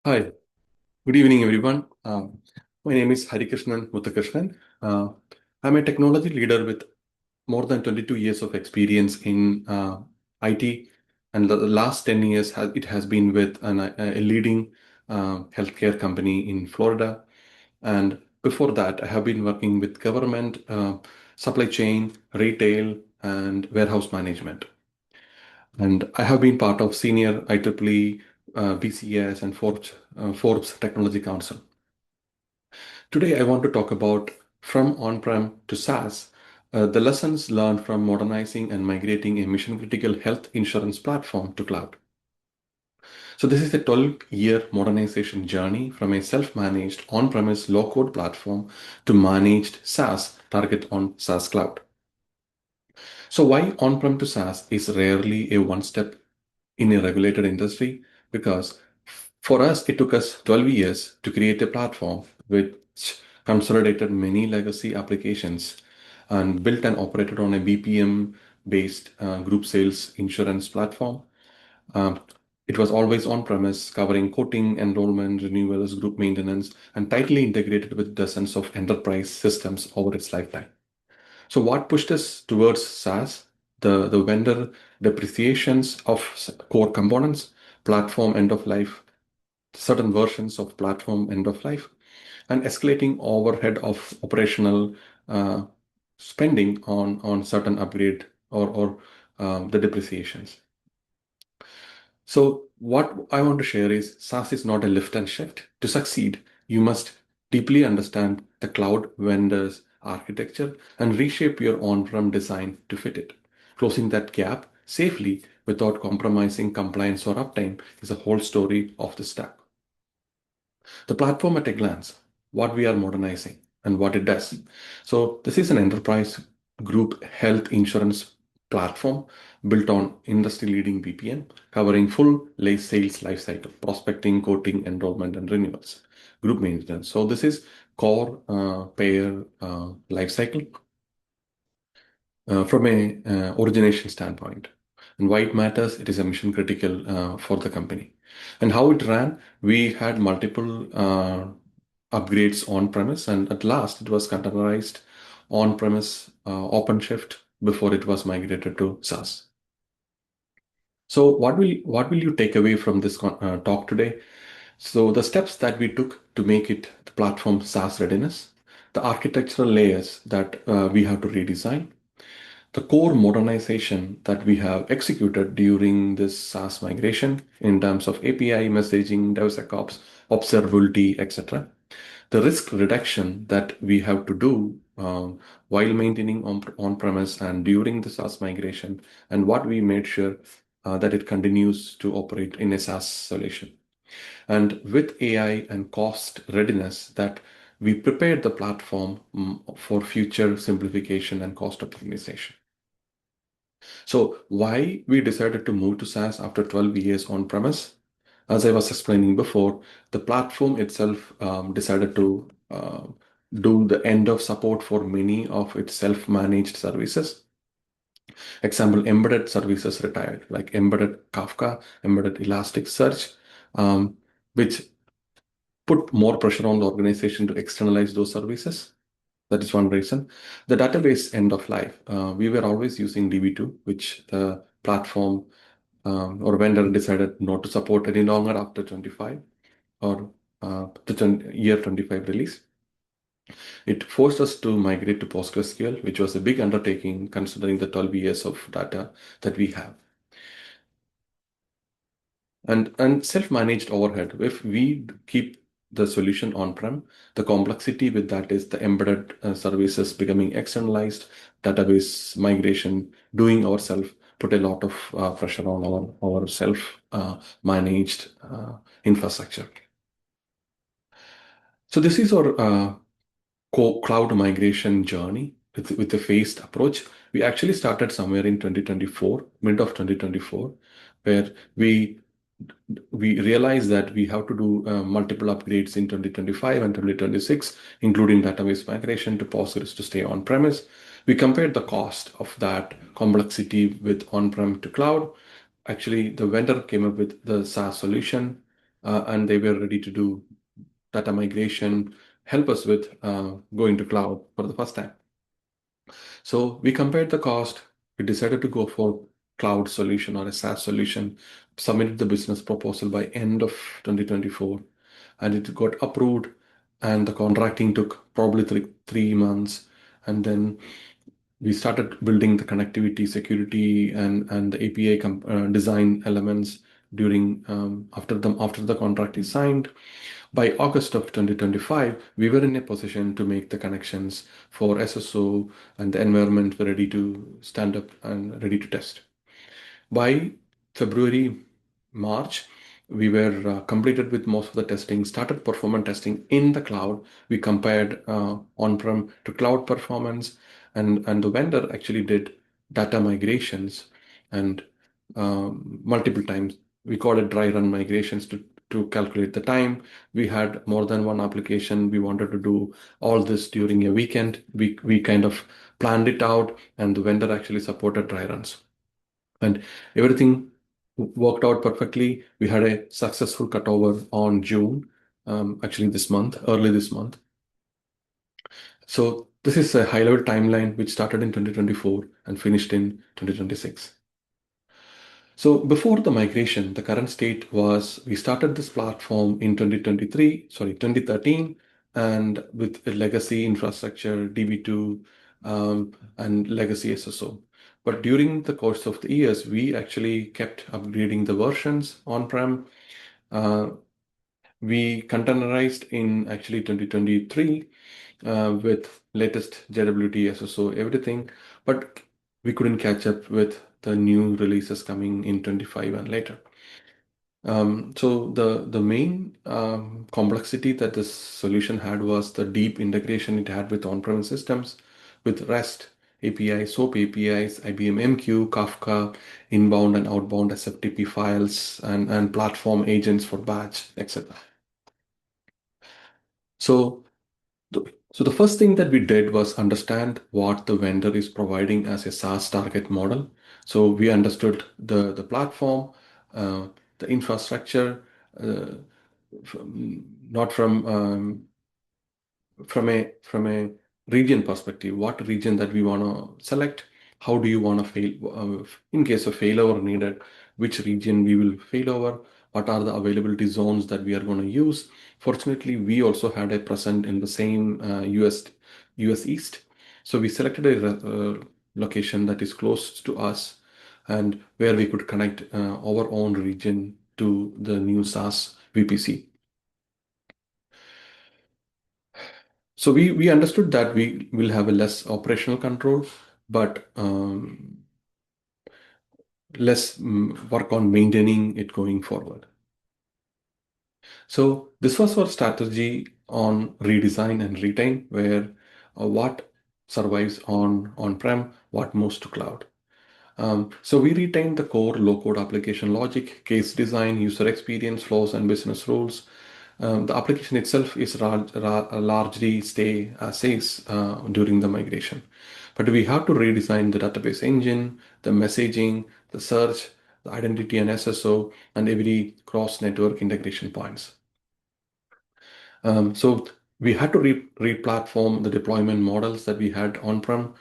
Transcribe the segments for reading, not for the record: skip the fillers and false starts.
Hi, good evening, everyone. My name is Harikrishnan Muthukrishnan. I'm a technology leader with more than 22 years of experience in IT, and the last 10 years it has been with a leading healthcare company in Florida. And before that, I have been working with government, supply chain, retail, and warehouse management. And I have been part of senior IEEE, BCS, and Forbes Technology Council. Today, I want to talk about from on-prem to SaaS, the lessons learned from modernizing and migrating a mission-critical health insurance platform to cloud. So this is a 12-year modernization journey from a self-managed on-premise low-code platform to managed SaaS target on SaaS cloud. So why on-prem to SaaS is rarely a one-step in a regulated industry? Because for us, it took us 12 years to create a platform which consolidated many legacy applications and built and operated on a BPM-based group sales insurance platform. Um, it was always on-premise, covering quoting, enrollment, renewals, group maintenance, and tightly integrated with dozens of enterprise systems over its lifetime. So what pushed us towards SaaS? The vendor depreciations of core components, platform end of life, certain versions of platform end of life, and escalating overhead of operational uh, spending on certain upgrade or the depreciations. So what I want to share is SaaS is not a lift and shift. To succeed, you must deeply understand the cloud vendor's architecture and reshape your on-prem design to fit it. Closing that gap safely without compromising compliance or uptime is the whole story of the stack. The platform at a glance, what we are modernizing and what it does. So this is an enterprise group health insurance platform built on industry-leading BPM, covering full sales lifecycle, prospecting, quoting, enrollment, and renewals, group maintenance. So this is core payer lifecycle from a origination standpoint. And why it matters, it is a mission critical for the company. And how it ran, we had multiple upgrades on premise, and at last it was containerized on premise OpenShift before it was migrated to SaaS. So what will you take away from this talk today? So the steps that we took to make it the platform SaaS readiness, the architectural layers that we have to redesign, the core modernization that we have executed during this SaaS migration in terms of API, messaging, DevSecOps, observability, etc. The risk reduction that we have to do while maintaining on-premise and during the SaaS migration, and what we made sure that it continues to operate in a SaaS solution. And with AI and cost readiness, that we prepared the platform for future simplification and cost optimization. So why we decided to move to SaaS after 12 years on premise? As I was explaining before, the platform itself decided to do the end of support for many of its self-managed services. Example, embedded services retired, like embedded Kafka, embedded Elasticsearch, which put more pressure on the organization to externalize those services. That is one reason. The database end of life. We were always using DB2, which the platform or vendor decided not to support any longer after 25 or the year 25 release. It forced us to migrate to PostgreSQL, which was a big undertaking considering the 12 years of data that we have. And self-managed overhead. If we keep the solution on-prem, the complexity with that is the embedded services becoming externalized, database migration, doing ourselves, put a lot of pressure on our self-managed infrastructure. So this is our cloud migration journey with a phased approach. We actually started somewhere in 2024, mid of 2024, where we realized that we have to do multiple upgrades in 2025 and 2026, including database migration to Postgres to stay on premise. We compared the cost of that complexity with on-prem to cloud. Actually, the vendor came up with the SaaS solution, and they were ready to do data migration, help us with going to cloud for the first time. So we compared the cost. We decided to go for cloud solution or a SaaS solution, submitted the business proposal by end of 2024, and it got approved. And the contracting took probably three months. And then we started building the connectivity, security, and the API design elements during after the contract is signed. By August of 2025, we were in a position to make the connections for SSO, and the environment were ready to stand up and ready to test. By February, March, we were completed with most of the testing, started performance testing in the cloud. We compared on-prem to cloud performance, and the vendor actually did data migrations and multiple times. We call it dry run migrations to calculate the time. We had more than one application. We wanted to do all this during a weekend. We kind of planned it out, and the vendor actually supported dry runs. And everything worked out perfectly. We had a successful cutover on June, actually this month, early this month. So this is a high-level timeline which started in 2024 and finished in 2026. So before the migration, the current state was we started this platform in 2013, and with a legacy infrastructure, DB2, and legacy SSO. But during the course of the years, we actually kept upgrading the versions on-prem. We containerized in actually 2023 with latest JWT, SSO, everything, but we couldn't catch up with the new releases coming in 25 and later. So the main complexity that this solution had was the deep integration it had with on-premise systems, with REST APIs, SOAP APIs, IBM MQ, Kafka, inbound and outbound SFTP files, and platform agents for batch, etc. So the first thing that we did was understand what the vendor is providing as a SaaS target model. So we understood the platform, the infrastructure, not from a region perspective, what region that we want to select, how do you want to fail, in case of failover needed, which region we will fail over, what are the availability zones that we are going to use. Fortunately, we also had a presence in the same US East. So we selected a location that is close to us and where we could connect our own region to the new SaaS VPC. So we understood that we will have a less operational control, but less work on maintaining it going forward. So this was our strategy on redesign and retain, where what survives on-prem, what moves to cloud. So we retained the core low-code application logic, case design, user experience, flows, and business rules. The application itself is largely stay as is during the migration. But we have to redesign the database engine, the messaging, the search, the identity and SSO, and every cross-network integration points. So we had to re-platform the deployment models that we had on-prem.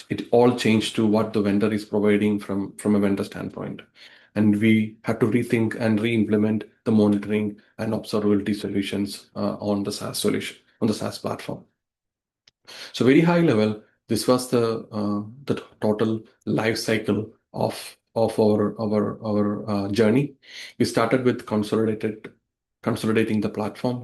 It all changed to what the vendor is providing from a vendor standpoint. And we had to rethink and re-implement the monitoring and observability solutions on the SaaS solution, on the SaaS platform. So very high level, this was the total life cycle of our journey. We started with consolidating the platform,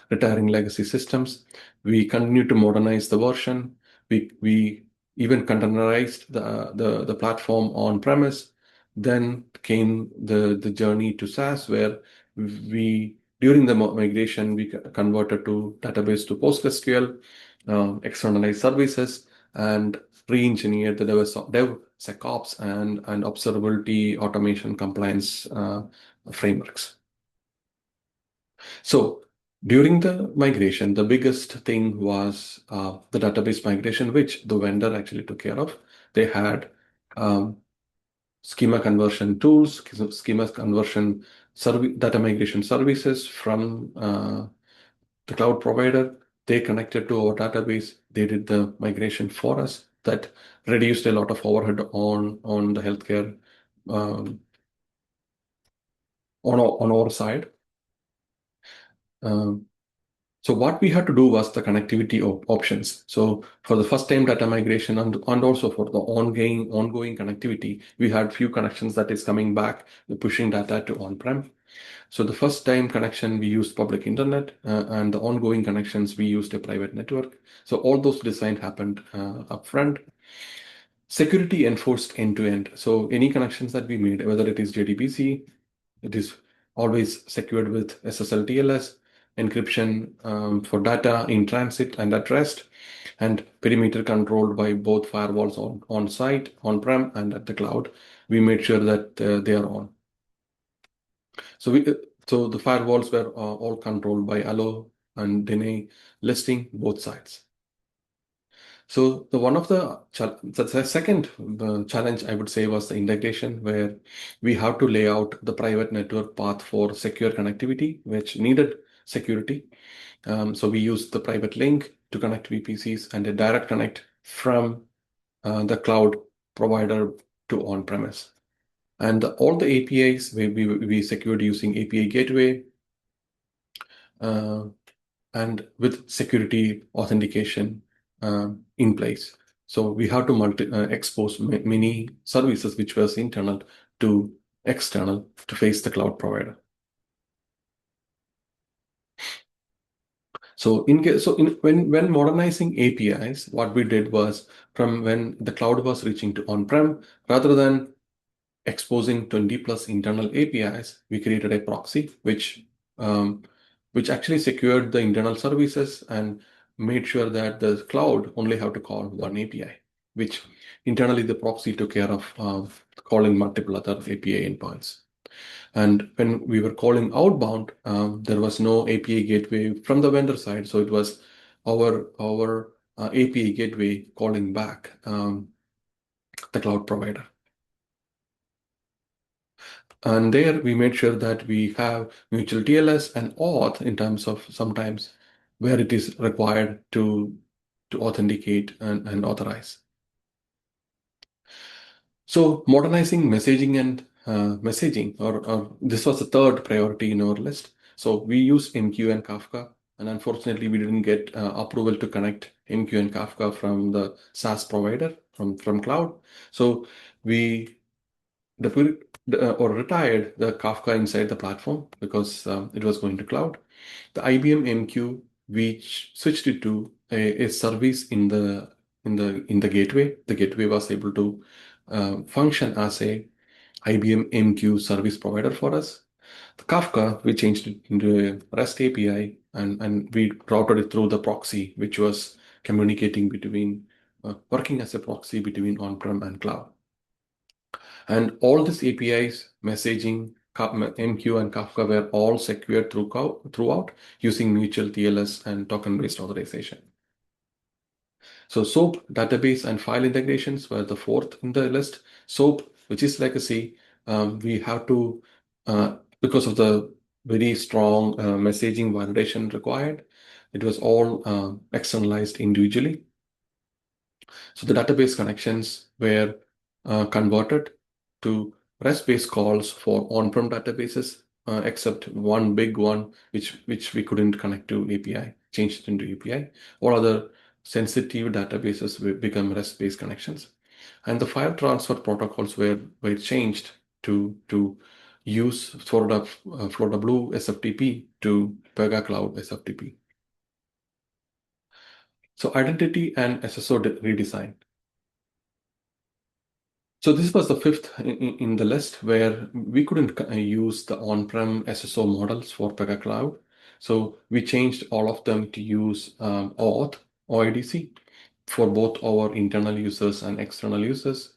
retiring legacy systems. We continued to modernize the version. We even containerized the platform on premise. Then came the journey to SaaS, where during the migration, we converted to database to PostgreSQL, externalized services, and re-engineered the DevSecOps and observability automation compliance frameworks. So during the migration, the biggest thing was the database migration, which the vendor actually took care of. They had schema conversion tools, schema conversion data migration services from the cloud provider. They connected to our database. They did the migration for us. That reduced a lot of overhead on the healthcare on our side. So what we had to do was the connectivity options. So for the first time data migration and also for the ongoing connectivity, we had few connections that is coming back, pushing data to on-prem. So the first time connection, we used public internet, and the ongoing connections, we used a private network. So all those design happened upfront. Security enforced end-to-end. So any connections that we made, whether it is JDBC, it is always secured with SSL TLS, encryption for data in transit and at rest, and perimeter controlled by both firewalls on site, on-prem, and at the cloud. We made sure that they are on. So so the firewalls were all controlled by allow and deny listing both sides. So the second challenge I would say was the integration, where we have to lay out the private network path for secure connectivity, which needed security. So we used the private link to connect VPCs and a direct connect from the cloud provider to on-premise. And all the APIs we secured using API gateway and with security authentication in place. So we have to expose many services which was internal to external to face the cloud provider. So when modernizing APIs, what we did was, from when the cloud was reaching to on-prem, rather than exposing 20 plus internal APIs, we created a proxy which actually secured the internal services and made sure that the cloud only have to call one API, which internally the proxy took care of calling multiple other API endpoints. And when we were calling outbound, there was no API gateway from the vendor side. So it was our API gateway calling back the cloud provider. And there we made sure that we have mutual TLS and auth in terms of sometimes where it is required to authenticate and authorize. So modernizing messaging and messaging, or this was the third priority in our list. So we use MQ and Kafka, and unfortunately we didn't get approval to connect MQ and Kafka from the SaaS provider from cloud. So we retired the Kafka inside the platform because it was going to cloud. The IBM MQ, we switched it to a service in the gateway. The gateway was able to function as a IBM MQ service provider for us. The Kafka, we changed it into a REST API, and we routed it through the proxy, which was communicating between, working as a proxy between on-prem and cloud. And all these APIs, messaging, MQ and Kafka were all secured throughout using mutual TLS and token-based authorization. So SOAP, database, and file integrations were the fourth in the list. SOAP, which is legacy, we have to, because of the very strong messaging validation required, it was all externalized individually. So the database connections were converted to REST-based calls for on-prem databases, except one big one, which we couldn't connect to API, changed it into API. All other sensitive databases will become REST-based connections. And the file transfer protocols were changed to use FlowW SFTP to Pega Cloud SFTP. So identity and SSO redesign. So this was the fifth in the list, where we couldn't use the on-prem SSO models for Pega Cloud. So we changed all of them to use OAuth, OIDC, for both our internal users and external users.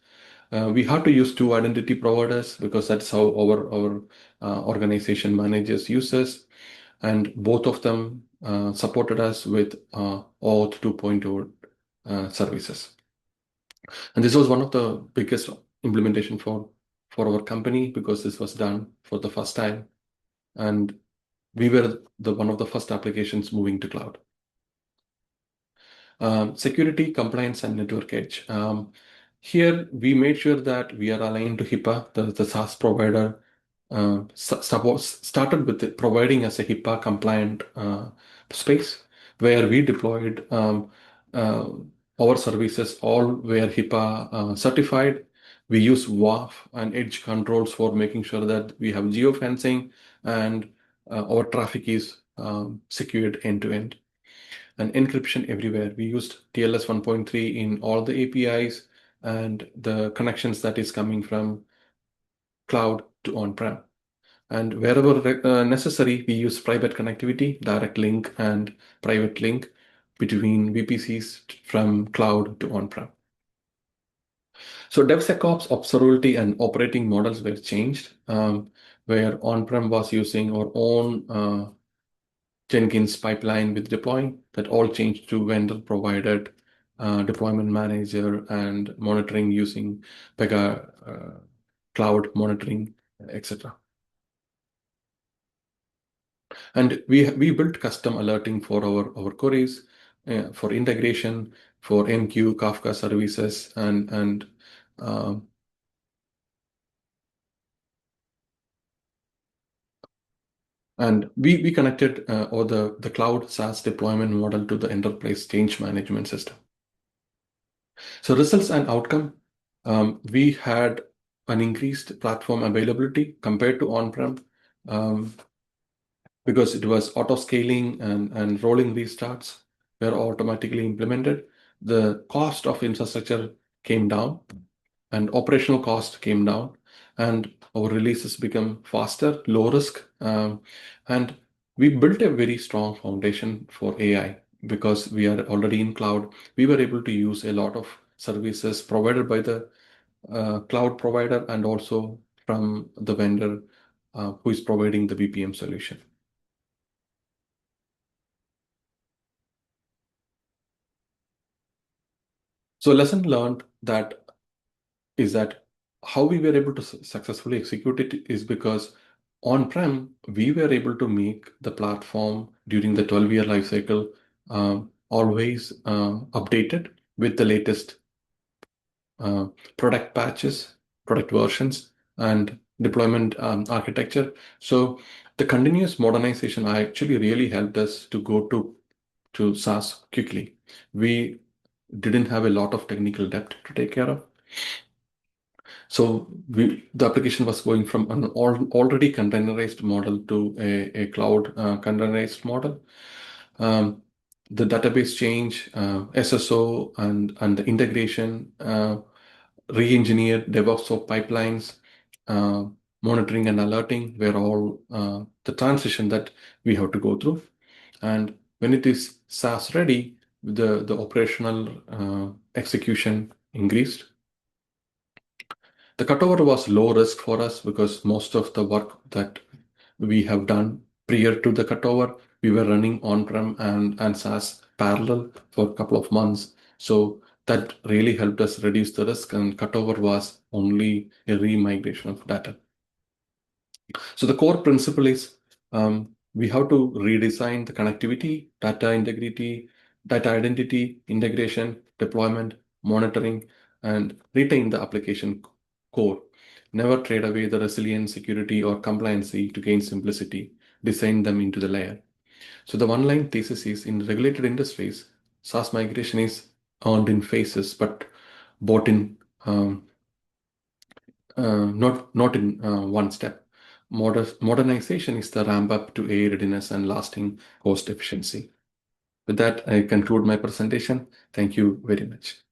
We had to use two identity providers because that's how our organization manages users. And both of them supported us with OAuth 2.0 services. And this was one of the biggest implementation for for our company because this was done for the first time. And we were one of the first applications moving to cloud. Security, compliance, and network edge. Here, we made sure that we are aligned to HIPAA, the SaaS provider. Started with providing us a HIPAA compliant space where we deployed our services all were HIPAA certified. We use WAF and edge controls for making sure that we have geofencing and our traffic is secured end to end. And encryption everywhere. We used TLS 1.3 in all the APIs and the connections that is coming from cloud to on-prem. And wherever necessary, we use private connectivity, direct link, and private link between VPCs from cloud to on-prem. So DevSecOps, observability, and operating models were changed, where on-prem was using our own Jenkins pipeline with deploying, that all changed to vendor provided deployment manager and monitoring using Pega cloud monitoring, etc. And we built custom alerting for our queries, for integration, for MQ, Kafka services, and we connected or the cloud SaaS deployment model to the enterprise change management system. So results and outcome, we had an increased platform availability compared to on-prem because it was auto scaling and rolling restarts were automatically implemented. The cost of infrastructure came down and operational cost came down, and our releases become faster, low risk, and we built a very strong foundation for AI because we are already in cloud. We were able to use a lot of services provided by the cloud provider and also from the vendor who is providing the BPM solution. So lesson learned is that how we were able to successfully execute it is because on-prem, we were able to make the platform during the 12-year life cycle always updated with the latest product patches, product versions, and deployment architecture. So the continuous modernization actually really helped us to go to SaaS quickly. We didn't have a lot of technical debt to take care of. So the application was going from an already containerized model to a cloud containerized model. The database change, SSO, and the integration, re-engineered DevOps pipelines, monitoring and alerting were all the transition that we have to go through. And when it is SaaS ready, the operational execution increased. The cutover was low risk for us because most of the work that we have done prior to the cutover, we were running on-prem and SaaS parallel for a couple of months. So that really helped us reduce the risk, and cutover was only a re-migration of data. So the core principle is we have to redesign the connectivity, data integrity, data identity, integration, deployment, monitoring, and retain the application core. Never trade away the resilience, security, or compliancy to gain simplicity. Design them into the layer. So the one-line thesis is, in regulated industries, SaaS migration is earned in phases, but bought in not in one step. Modernization is the ramp up to AI readiness and lasting cost efficiency. With that, I conclude my presentation. Thank you very much.